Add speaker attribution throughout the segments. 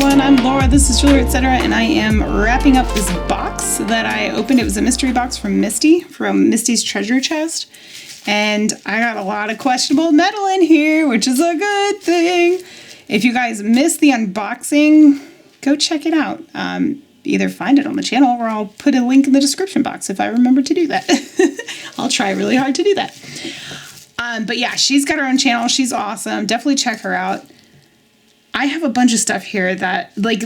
Speaker 1: everyone, I'm Laura, this is Jewelry Etc. and I am wrapping up this box that I opened. It was a mystery box from Misty, from Misty's Treasure Chest. And I got a lot of questionable metal in here, which is a good thing. If you guys missed the unboxing, go check it out. Either find it on the channel or I'll put a link in the description box if I remember to do that. I'll try really hard to do that. But yeah, she's got her own channel. She's awesome. Definitely check her out. I have a bunch of stuff here that, like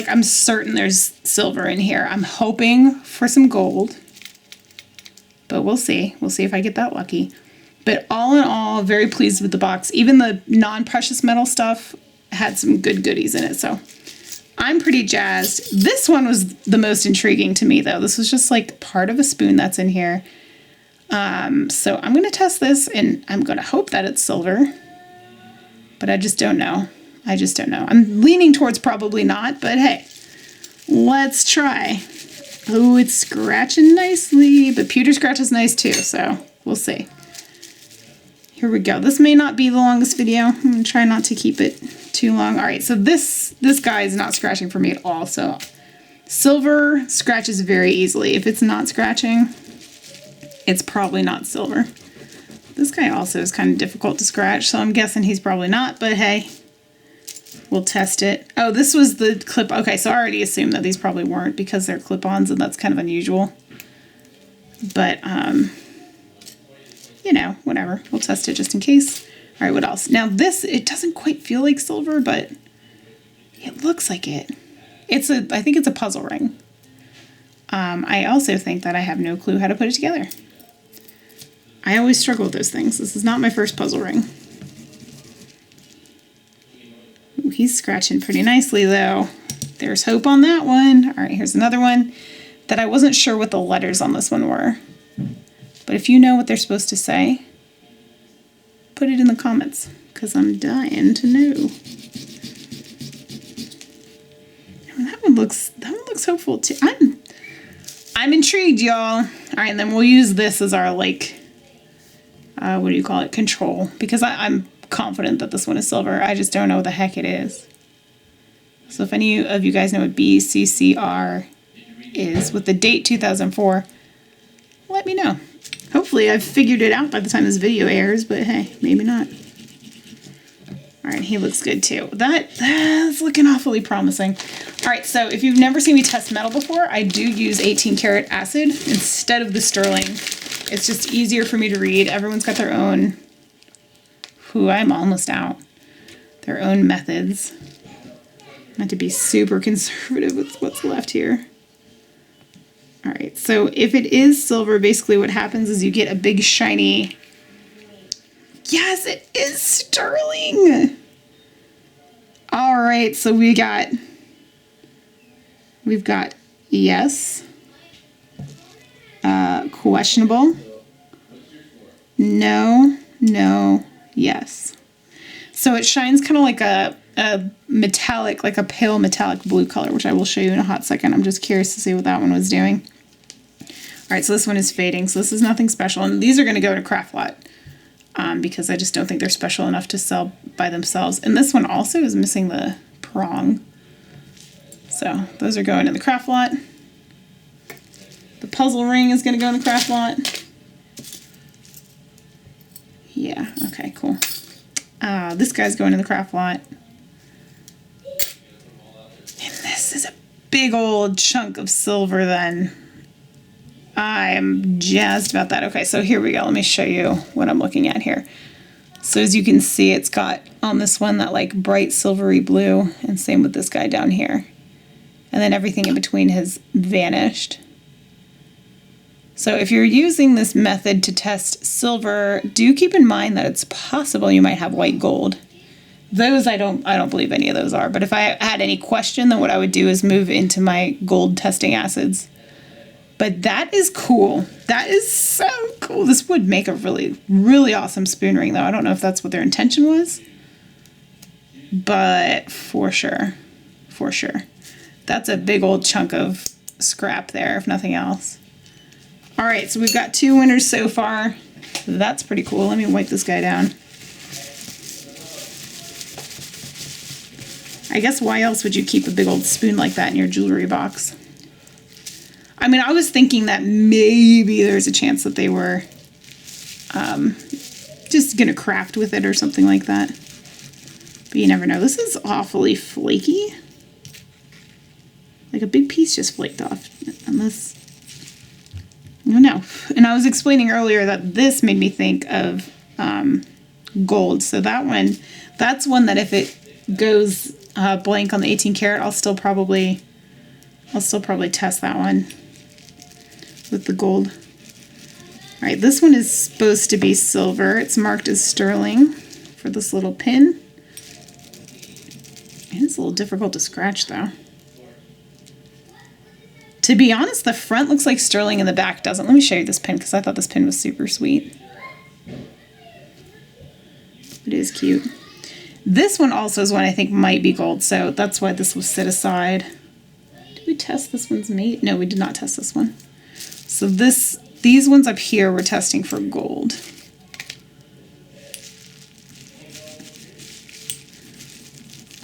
Speaker 1: I'm certain there's silver in here. I'm hoping for some gold, but we'll see. We'll see if I get that lucky. But all in all, very pleased with the box. Even the non-precious metal stuff had some good goodies in it, so I'm pretty jazzed. This one was the most intriguing to me, though. This was just like part of a spoon that's in here. So I'm going to test this, and I'm going to hope that it's silver, but I just don't know. I just don't know. I'm leaning towards probably not, but hey, let's try. Oh, it's scratching nicely, but pewter scratch is nice too, so we'll see. Here we go. This may not be the longest video. I'm going to try not to keep it too long. All right, so this guy is not scratching for me at all, so silver scratches very easily. If it's not scratching, it's probably not silver. This guy also is kind of difficult to scratch, so I'm guessing he's probably not, but hey. We'll test it. Oh, this was the clip. Okay, so I already assumed that these probably weren't because they're clip-ons, and that's kind of unusual. But, you know, whatever. We'll test it just in case. All right, what else? Now this, it doesn't quite feel like silver, but it looks like it. I think it's a puzzle ring. I also think that I have no clue how to put it together. I always struggle with those things. This is not my first puzzle ring. He's scratching pretty nicely, though. There's hope on that one. All right, here's another one that I wasn't sure what the letters on this one were. But if you know what they're supposed to say, put it in the comments, because I'm dying to know. That one looks hopeful too. I'm intrigued, y'all. All right, and then we'll use this as our, like, what do you call it? Control, because I'm confident that this one is silver. I just don't know what the heck it is. So if any of you guys know what BCCR is with the date 2004, let me know. Hopefully I've figured it out by the time this video airs, but hey, maybe not. All right, he looks good too. That's looking awfully promising. All right, so if you've never seen me test metal before, I do use 18 karat acid instead of the sterling. It's just easier for me to read. Everyone's got their own. Ooh, I'm almost out. Their own methods. I have to be super conservative with what's left here. All right, so if it is silver, basically what happens is you get a big shiny... Yes, it is sterling! All right, so we've got yes, questionable, no, yes. So it shines kind of like a metallic, like a pale metallic blue color, which I will show you in a hot second. I'm just curious to see what that one was doing. All right, so this one is fading, so this is nothing special. And these are going to go to Craft Lot because I just don't think they're special enough to sell by themselves. And this one also is missing the prong. So those are going in the Craft Lot. The puzzle ring is going to go in the Craft Lot. Yeah, okay, cool. This guy's going in the Craft Lot. And this is a big old chunk of silver then. I am jazzed about that. Okay, so here we go. Let me show you what I'm looking at here. So as you can see, it's got on this one that like bright silvery blue, and same with this guy down here. And then everything in between has vanished. So if you're using this method to test silver, do keep in mind that it's possible you might have white gold. Those I don't believe any of those are, but if I had any question, then what I would do is move into my gold testing acids. But that is cool. That is so cool. This would make a really, really awesome spoon ring, though. I don't know if that's what their intention was, but for sure, that's a big old chunk of scrap there, if nothing else. All right, so we've got 2 winners so far. That's pretty cool. Let me wipe this guy down. I guess why else would you keep a big old spoon like that in your jewelry box? I mean, I was thinking that maybe there's a chance that they were just gonna craft with it or something like that. But you never know. This is awfully flaky. Like a big piece just flaked off. Unless, I don't know. And I was explaining earlier that this made me think of gold. So that one, that's one that if it goes blank on the 18 karat, I'll still probably test that one with the gold. All right, this one is supposed to be silver. It's marked as sterling for this little pin. It's a little difficult to scratch though. To be honest, the front looks like sterling and the back doesn't. Let me show you this pin because I thought this pin was super sweet. It is cute. This one also is one I think might be gold, so that's why this was set aside. Did we test this one's mate? No, we did not test this one. So these ones up here we're testing for gold.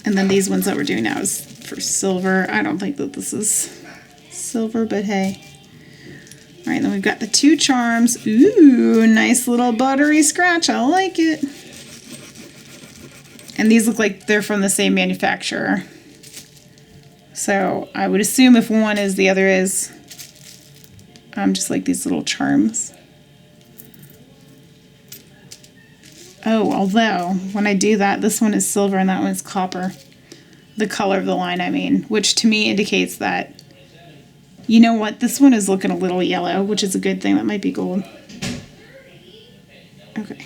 Speaker 1: And then these ones that we're doing now is for silver. I don't think that this is silver, but hey. All right, then we've got the two charms. Ooh, nice little buttery scratch. I like it. And these look like they're from the same manufacturer. So I would assume if one is, the other is. Just like these little charms. Oh, although when I do that, this one is silver and that one is copper. The color of the line, I mean, which to me indicates that, you know what, this one is looking a little yellow, which is a good thing. That might be gold. Okay.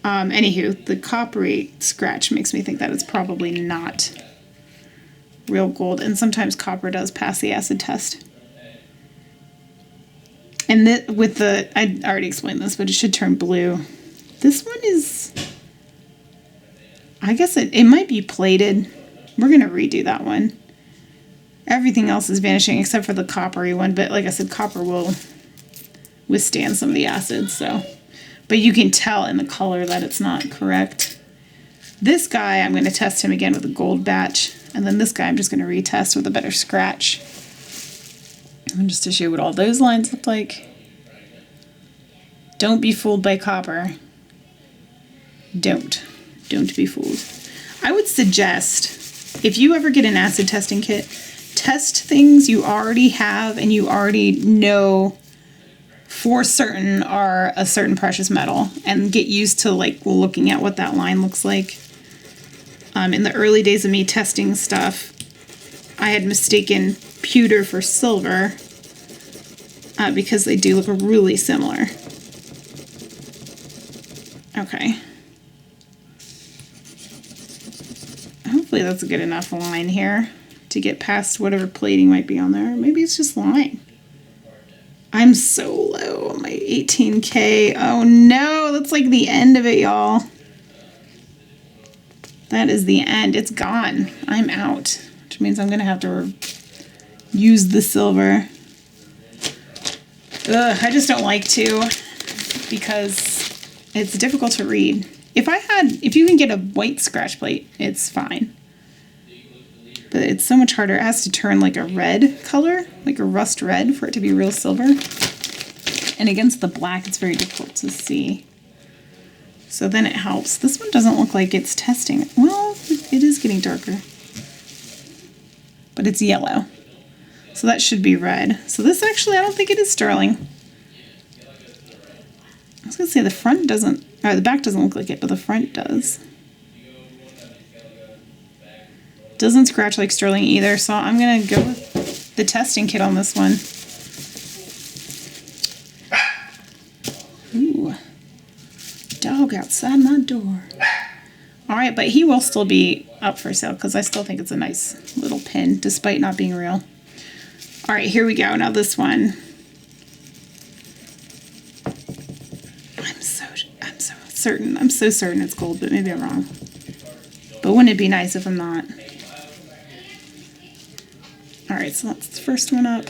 Speaker 1: Anywho, the coppery scratch makes me think that it's probably not real gold, and sometimes copper does pass the acid test. And with the, I already explained this, but it should turn blue. This one is, I guess it might be plated. We're going to redo that one. Everything else is vanishing except for the coppery one, but like I said, copper will withstand some of the acids, so. But you can tell in the color that it's not correct. This guy, I'm going to test him again with a gold batch, and then this guy I'm just going to retest with a better scratch. And just to show you what all those lines look like. Don't be fooled by copper. Don't be fooled. I would suggest, if you ever get an acid testing kit, test things you already have and you already know for certain are a certain precious metal, and get used to like looking at what that line looks like. In the early days of me testing stuff, I had mistaken pewter for silver because they do look really similar. Okay. Hopefully that's a good enough line here to get past whatever plating might be on there. Maybe it's just line. I'm so low on my 18K. Oh no, that's like the end of it, y'all. That is the end. It's gone. I'm out, which means I'm gonna have to use the silver. Ugh, I just don't like to because it's difficult to read. If you can get a white scratch plate, it's fine. But it's so much harder. It has to turn like a red color, like a rust red, for it to be real silver. And against the black, it's very difficult to see. So then it helps. This one doesn't look like it's testing. Well, it is getting darker. But it's yellow. So that should be red. So this actually, I don't think it is sterling. I was going to say the front doesn't, or the back doesn't look like it, but the front does. Doesn't scratch like sterling either, so I'm going to go with the testing kit on this one. Ooh. Dog outside my door. Alright, but he will still be up for sale because I still think it's a nice little pin, despite not being real. Alright, here we go. Now this one. I'm so certain it's gold, but maybe I'm wrong. But wouldn't it be nice if I'm not? Alright, so that's the first one up.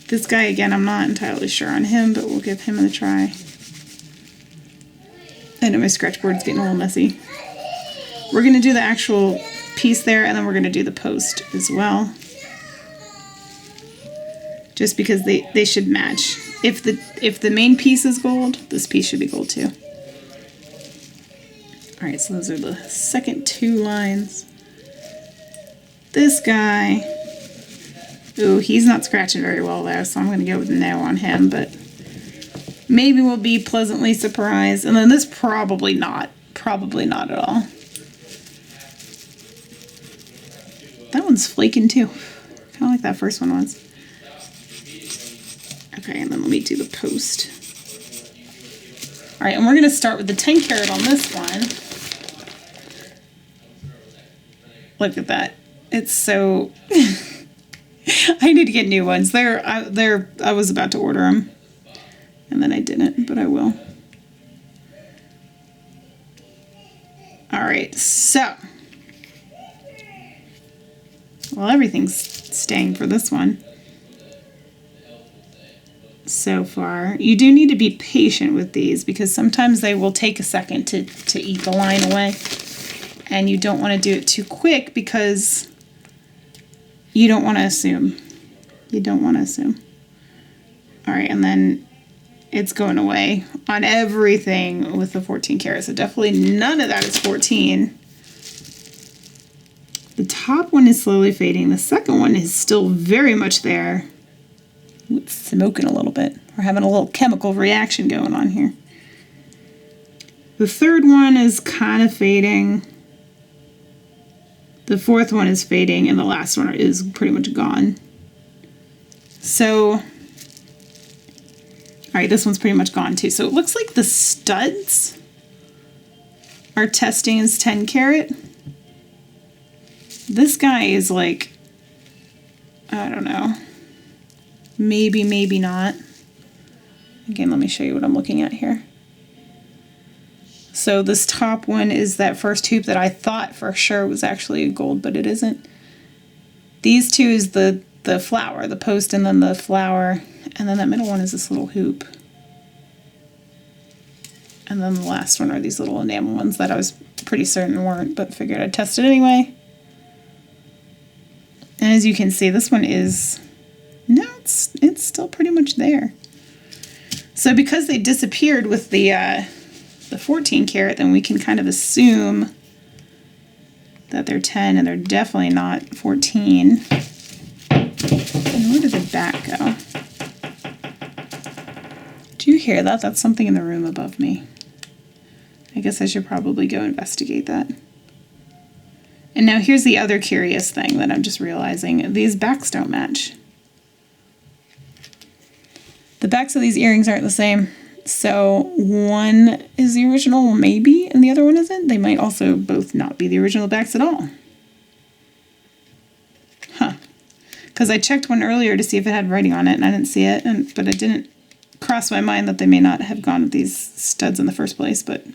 Speaker 1: This guy, again, I'm not entirely sure on him, but we'll give him a try. I know my scratch board's getting a little messy. We're going to do the actual piece there, and then we're going to do the post as well. Just because they should match. If the main piece is gold, this piece should be gold too. Alright, so those are the second 2 lines. This guy, ooh, he's not scratching very well there, so I'm going to go with no on him, but maybe we'll be pleasantly surprised. And then this probably not at all. That one's flaking too, kind of like that first one was. Okay, and then let me do the post. All right, and we're going to start with the 10 karat on this one. Look at that. It's so... I need to get new ones. I was about to order them, and then I didn't, but I will. All right, so... Well, everything's staying for this one. So far. You do need to be patient with these because sometimes they will take a second to eat the line away. And you don't want to do it too quick because you don't want to assume. You don't want to assume. Alright, and then it's going away on everything with the 14 karat. So definitely none of that is 14. The top one is slowly fading. The second one is still very much there. It's smoking a little bit. We're having a little chemical reaction going on here. The third one is kind of fading. The fourth one is fading, and the last one is pretty much gone. So, all right, this one's pretty much gone too. So it looks like the studs are testing as 10 karat. This guy is like, I don't know. Maybe, maybe not. Again, let me show you what I'm looking at here. So this top one is that first hoop that I thought for sure was actually gold, but it isn't. These two is the flower, the post and then the flower. And then that middle one is this little hoop. And then the last one are these little enamel ones that I was pretty certain weren't, but figured I'd test it anyway. And as you can see, this one is... No, it's still pretty much there. So because they disappeared with the 14 karat, then we can kind of assume that they're 10 and they're definitely not 14. And where did the back go? Do you hear that? That's something in the room above me. I guess I should probably go investigate that. And now here's the other curious thing that I'm just realizing. These backs don't match. The backs of these earrings aren't the same. So one is the original, maybe, and the other one isn't. They might also both not be the original backs at all. Huh. Because I checked one earlier to see if it had writing on it, and I didn't see it. But it didn't cross my mind that they may not have gone with these studs in the first place. But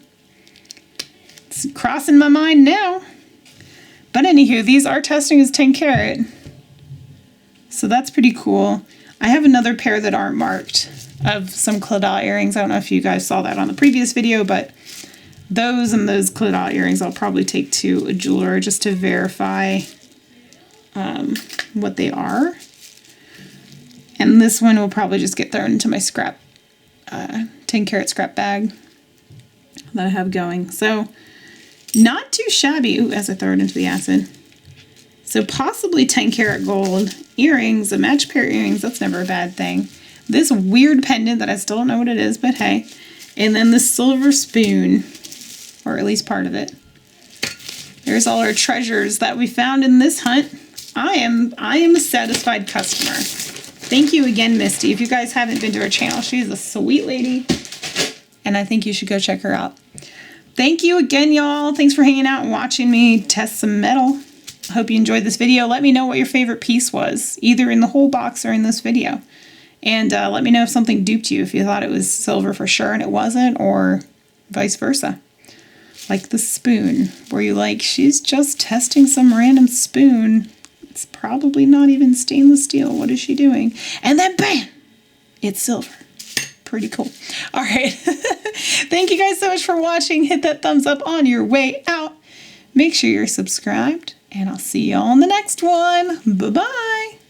Speaker 1: it's crossing my mind now. But anywho, these are testing as 10 karat. So that's pretty cool. I have another pair that aren't marked of some Claudel earrings. I don't know if you guys saw that on the previous video, but those and those Claudel earrings I'll probably take to a jeweler just to verify what they are. And this one will probably just get thrown into my scrap, 10 karat scrap bag that I have going. So not too shabby. Ooh, as I throw it into the acid. So possibly 10 karat gold earrings, a match pair of earrings, that's never a bad thing. This weird pendant that I still don't know what it is, but hey. And then the silver spoon, or at least part of it. There's all our treasures that we found in this hunt. I am a satisfied customer. Thank you again, Misty. If you guys haven't been to her channel, she's a sweet lady, and I think you should go check her out. Thank you again, y'all. Thanks for hanging out and watching me test some metal. I hope you enjoyed this video. Let me know what your favorite piece was, either in the whole box or in this video. And let me know if something duped you, if you thought it was silver for sure and it wasn't, or vice versa. Like the spoon, where you're like, she's just testing some random spoon. It's probably not even stainless steel. What is she doing? And then bam! It's silver. pretty cool. All right. Thank you guys so much for watching. Hit that thumbs up on your way out. Make sure you're subscribed, and I'll see you all in the next one. Bye-bye.